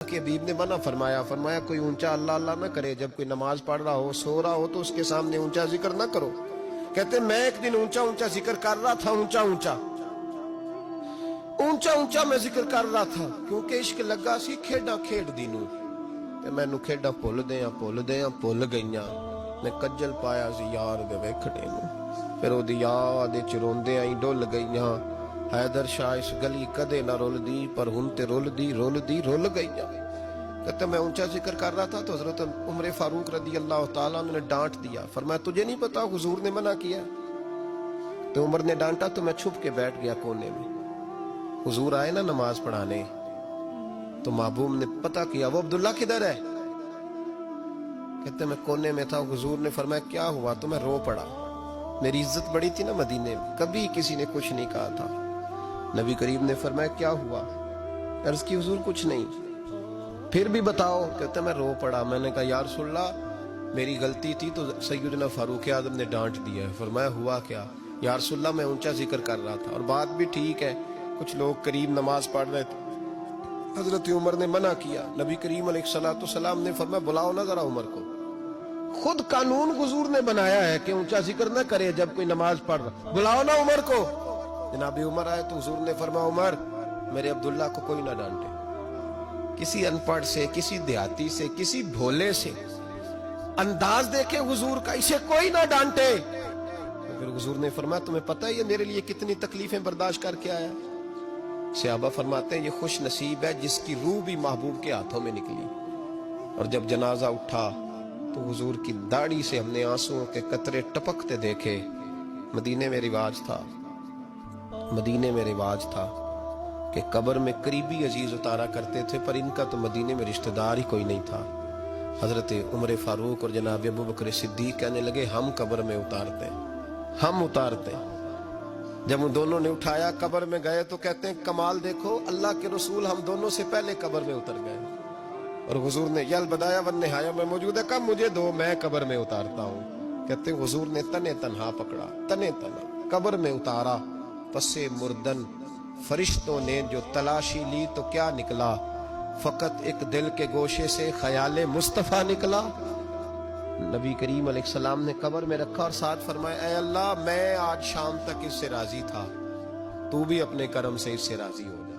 کہ حبیب نے منع فرمایا، فرمایا کوئی اونچا اللہ اللہ نہ کرے، جب کوئی نماز پڑھ رہا ہو سو رہا ہو تو اس کے سامنے اونچا ذکر نہ کرو۔ کہتے میں ایک دن اونچا اونچا ذکر کر رہا تھا، اونچا اونچا میں ذکر کر رہا تھا، کیونکہ عشق لگا سی کھیڈاں کھیڈ دی نوں تے مینوں کھیڈاں بھل گئیاں، میں کجل پایا سی یار دے ویکھنے نوں، پھر او دی یاد وچ روندیاں ہی ڈل گئیاں، حیدر شاہ اس گلی کدے نہ رول دی، پر ہن تے رول گئیاں۔ کہتے میں اونچا ذکر کر رہا تھا تو حضرت عمر فاروق رضی اللہ تعالیٰ عنہ نے ڈانٹ دیا، فرمایا تجھے نہیں پتا حضور نے منع کیا؟ تو عمر نے ڈانٹا تو میں چھپ کے بیٹھ گیا کونے میں۔ حضور آئے نا نماز پڑھانے تو محبوب نے پتہ کیا وہ عبداللہ کدھر ہے؟ کہتے میں کونے میں تھا، حضور نے فرمایا کیا ہوا؟ تو میں رو پڑا، میری عزت بڑی تھی نا مدینے میں، کبھی کسی نے کچھ نہیں کہا تھا۔ نبی کریم نے فرمایا کیا ہوا؟ عرض کی حضور کچھ نہیں۔ پھر بھی بتاؤ؟ کہتے میں رو پڑا، میں نے کہا یا رسول اللہ میری غلطی تھی تو سیدنا فاروق اعظم نے ڈانٹ دیا ہے۔ فرمایا ہوا کیا؟ یا رسول اللہ میں اونچا ذکر کر رہا تھا، اور بات بھی ٹھیک ہے، کچھ لوگ قریب نماز پڑھ رہے تھے، حضرت عمر نے منع کیا، نبی کریم علیہ السلام نے فرمایا بلاؤ نہ ذرا عمر کو، خود قانون حضور نے بنایا ہے کہ اونچا ذکر نہ کرے جب کوئی نماز پڑھ رہا، بلاؤ نا عمر کو۔ جناب عمر آئے تو حضور نے فرمایا عمر میرے عبداللہ کو کوئی نہ ڈانٹے، کسی ان پڑھ سے، کسی دیہاتی سے، کسی بھولے سے انداز دیکھے حضور کا، اسے کوئی نہ ڈانٹے۔ پھر حضور نے فرمایا تمہیں پتہ ہے یہ میرے لیے کتنی تکلیفیں برداشت کر کے آیا؟ صحابہ فرماتے ہیں یہ خوش نصیب ہے جس کی روح بھی محبوب کے ہاتھوں میں نکلی۔ اور جب جنازہ اٹھا تو حضور کی داڑھی سے ہم نے آنسوؤں کے قطرے ٹپکتے دیکھے۔ مدینے میں رواج تھا کہ قبر میں قریبی عزیز اتارا کرتے تھے، پر ان کا تو مدینے میں رشتہ دار ہی کوئی نہیں تھا۔ حضرت عمر فاروق اور جناب ابو بکر صدیق کہنے لگے ہم قبر میں اتارتے ہیں۔ جب ان دونوں نے اٹھایا قبر میں گئے تو کہتے ہیں کمال دیکھو اللہ کے رسول ہم دونوں سے پہلے قبر میں اتر گئے، اور حضور نے یل بدایا ون نہایا میں موجود ہے، کب مجھے دو میں قبر میں اتارتا ہوں۔ کہتے ہیں حضور نے تنے تنہا پکڑا، تنے تنہا قبر میں اتارا، پسے مردن فرشتوں نے جو تلاشی لی تو کیا نکلا؟ فقط ایک دل کے گوشے سے خیال مصطفیٰ نکلا۔ نبی کریم علیہ السلام نے قبر میں رکھا اور ساتھ فرمایا اے اللہ میں آج شام تک اس سے راضی تھا، تو بھی اپنے کرم سے اس سے راضی ہو جا۔